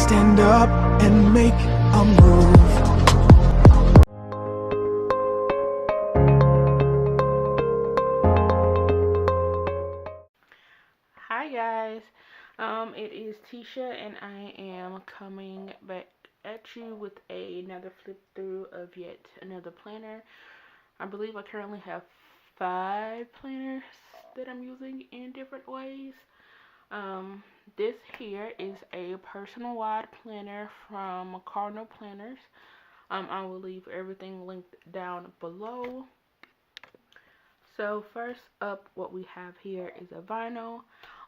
stand up and make a move. Hi guys, it is Tisha and I am coming back at you with another flip through of yet another planner. I believe I currently have 5 planners that I'm using in different ways. This here is a personal wide planner from Cardinal Planners. I will leave everything linked down below. So first up, what we have here is a vinyl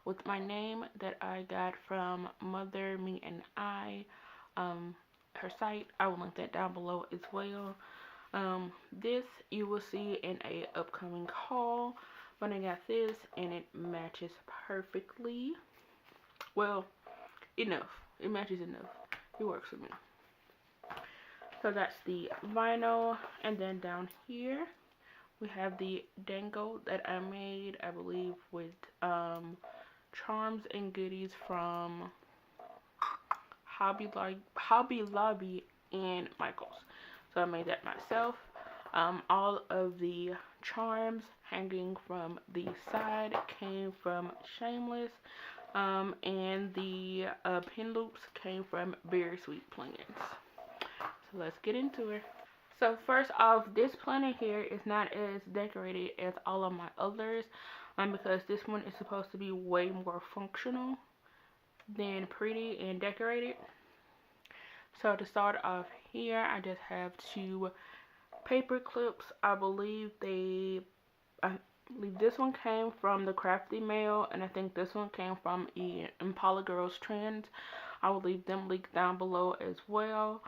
with my name that I got from Mother, Me, and I. Her site, I will link that down below as well. This you will see in a upcoming haul, but I got this and it matches perfectly. Well, enough. It matches enough. It works for me. So that's the vinyl, and then down here we have the dangle that I made, I believe, with charms and goodies from Hobby Lobby and Michaels. So I made that myself. All of the charms hanging from the side came from Shameless, and the pin loops came from Very Sweet Plans. So let's get into it. So first off, this planner here is not as decorated as all of my others, because this one is supposed to be way more functional than pretty and decorated. So to start off here, I just have 2 paper clips. I believe this one came from the Crafty Mail, and I think this one came from Impala Girls Trends. I will leave them linked down below as well.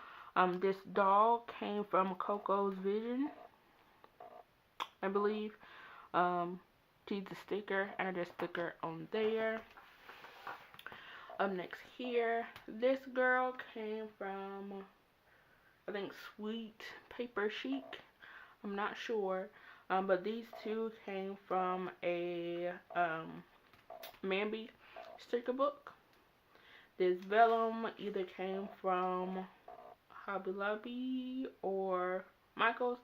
This doll came from Coco's Vision, I believe. She's a sticker, and I just stick her on there. Up next here, this girl came from, I think, Sweet Paper Chic. I'm not sure. But these 2 came from a Mambi sticker book. This vellum either came from Hobby Lobby or Michaels.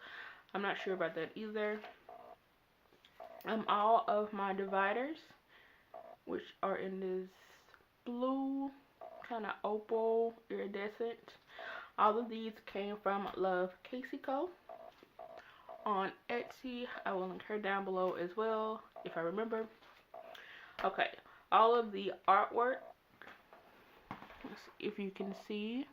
I'm not sure about that either. All of my dividers, which are in this blue kind of opal iridescent, all of these came from Love Casey Co. on Etsy. I will link her down below as well if I remember. Okay, all of the artwork, if you can see,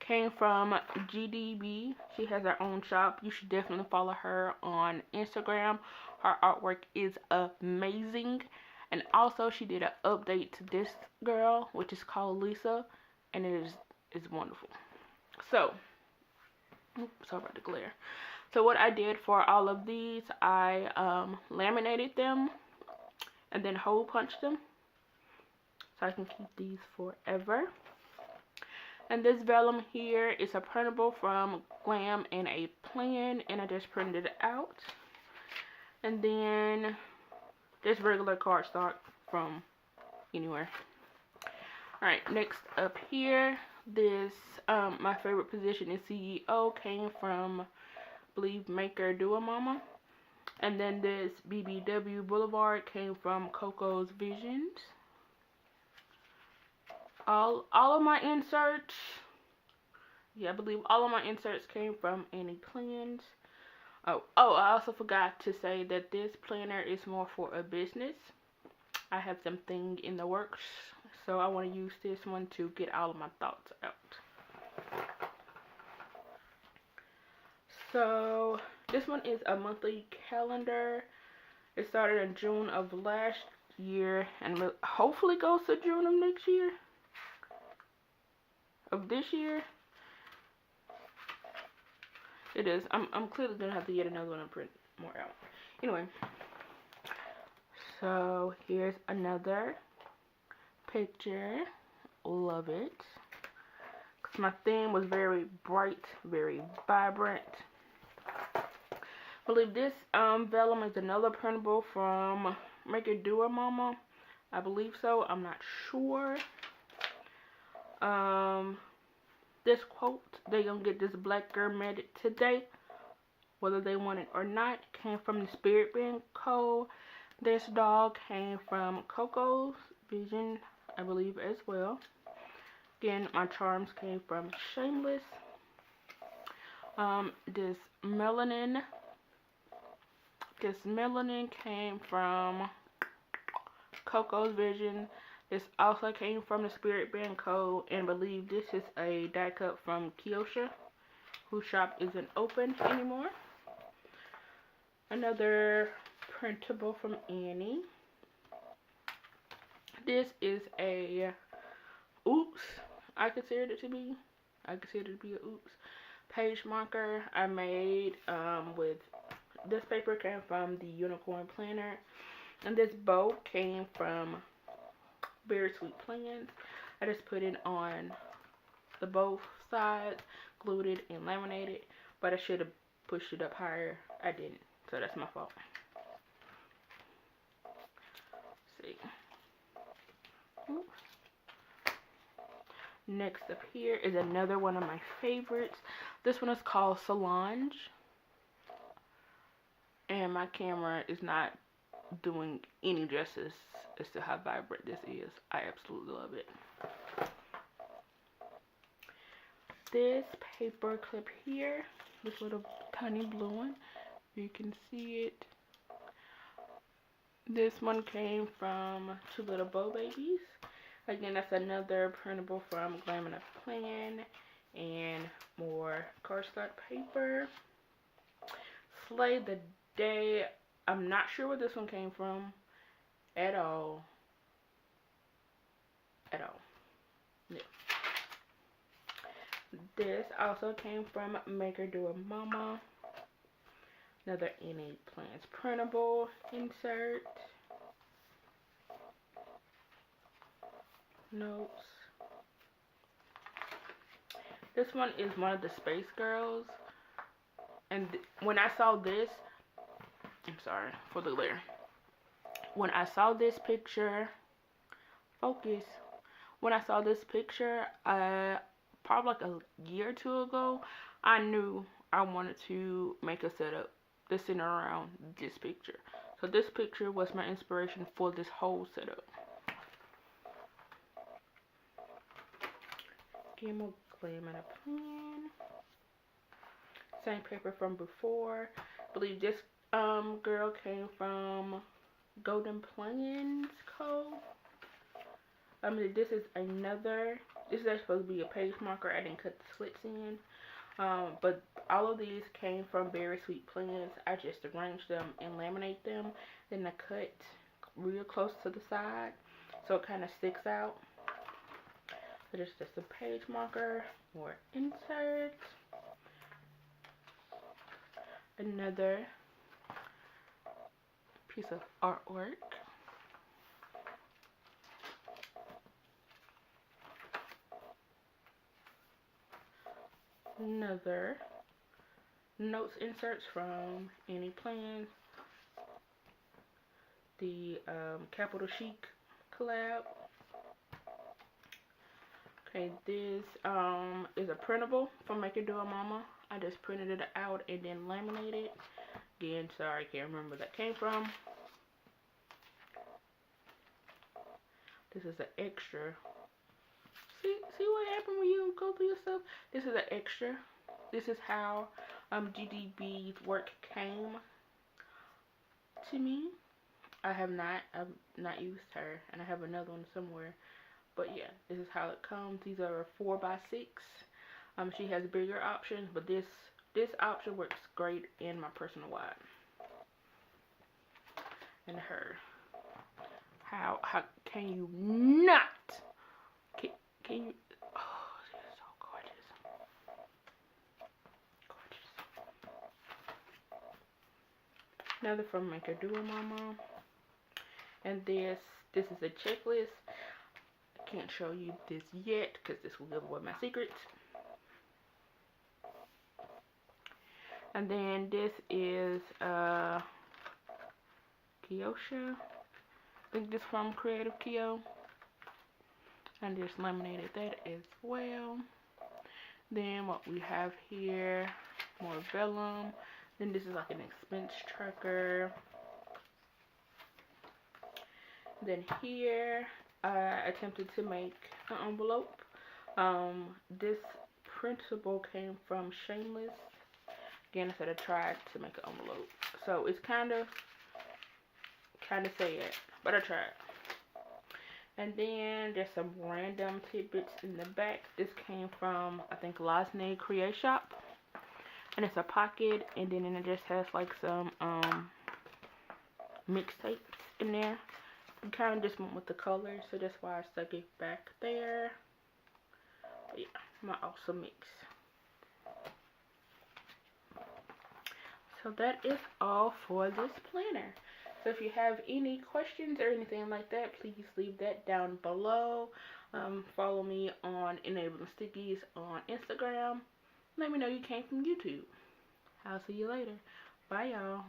came from GDB. She has her own shop. You should definitely follow her on Instagram. Her artwork is amazing. And also she did an update to this girl, which is called Lisa, and it is wonderful. So, sorry about the glare. So what I did for all of these, I laminated them and then hole punched them so I can keep these forever. And this vellum here is a printable from Glam in a Plan, and I just printed it out. And then this regular cardstock from anywhere. Alright, next up here, this my favorite position is CEO, came from, I believe, Maker Do a Mama. And then this BBW Boulevard came from Coco's Visions. All of my inserts, yeah, I believe all of my inserts came from Annie Plans. Oh, I also forgot to say that this planner is more for a business. I have something in the works, so I want to use this one to get all of my thoughts out. So this one is a monthly calendar. It started in June of last year and hopefully goes to June of next year. Of this year. It is. I'm clearly gonna have to get another one and print more out. Anyway. So here's another picture. Love it. Cause my theme was very bright, very vibrant. I believe this vellum is another printable from Make It Do a Mama. I believe so. I'm not sure. This quote, they gonna get this black girl married today, whether they want it or not, came from the Spirit Brand Co. This dog came from Coco's Vision, I believe, as well. Again, my charms came from Shameless. This melanin came from Coco's Vision. This also came from the Spirit Brand Co. And I believe this is a die cut from Kiosha, whose shop isn't open anymore. Another printable from Annie. This is a oops. I consider it to be an oops page marker I made with this paper. Came from the Unicorn Planner, and this bow came from Very Sweet Plans. I just put it on the both sides, glued it and laminated, but I should have pushed it up higher. I didn't, so that's my fault. Let's see. Oops. Next up here is another one of my favorites. This one is called Solange, and my camera is not doing any justice as to how vibrant this is. I absolutely love it. This paper clip here, this little tiny blue one, you can see it. This one came from Two Little Bow Babies. Again, that's another printable from Glam in a Plan, and more cardstock paper. Slay the Day. I'm not sure where this one came from at all. Yeah. This also came from Make Her Do It Mama. Another Any Plans printable insert. Notes. This one is one of the Space Girls. And when I saw this, I'm sorry for the glare. When I saw this picture, focus. When I saw this picture, probably like a year or two ago, I knew I wanted to make a setup that's centered around this picture. So this picture was my inspiration for this whole setup. Glam in a Plan. Same paper from before. I believe this girl came from Golden Plans Co. This is actually supposed to be a page marker. I didn't cut the slits in. But all of these came from Very Sweet Plans. I just arranged them and laminate them. Then I cut real close to the side so it kind of sticks out. So this is just a page marker, more inserts. Another piece of artwork. Another notes inserts from Any Plans. The Capital Chic collab. Okay, this is a printable from Make Her Do It Mama. I just printed it out and then laminated. Again, sorry, I can't remember where that came from. This is an extra. See what happened when you go through your stuff? This is an extra. This is how GDB's work came to me. I've not used her, and I have another one somewhere. But yeah, this is how it comes. These are 4x6. She has bigger options, but this option works great in my personal wide. And her. How can you not? Can you? Oh, this is so gorgeous. Gorgeous. Another from Make Her Do It Mama. And this is a checklist. I can't show you this yet because this will give away my secrets. And then this is Kiosha. I think this is from Creative Kio. and just laminated that as well. Then what we have here, more vellum. Then this is like an expense tracker. Then here, I attempted to make an envelope. This printable came from Shameless. Again, I said I tried to make an envelope. So it's kind of sad, but I tried. And then there's some random tidbits in the back. This came from, I think, Lasne Create Shop. And it's a pocket, and then it just has like some mixtapes in there. I kind of just went with the color, so that's why I stuck it back there. But yeah, my awesome mix. So that is all for this planner. So if you have any questions or anything like that, please leave that down below. Follow me on Enabling Stickies on Instagram. Let me know you came from YouTube. I'll see you later. Bye, y'all.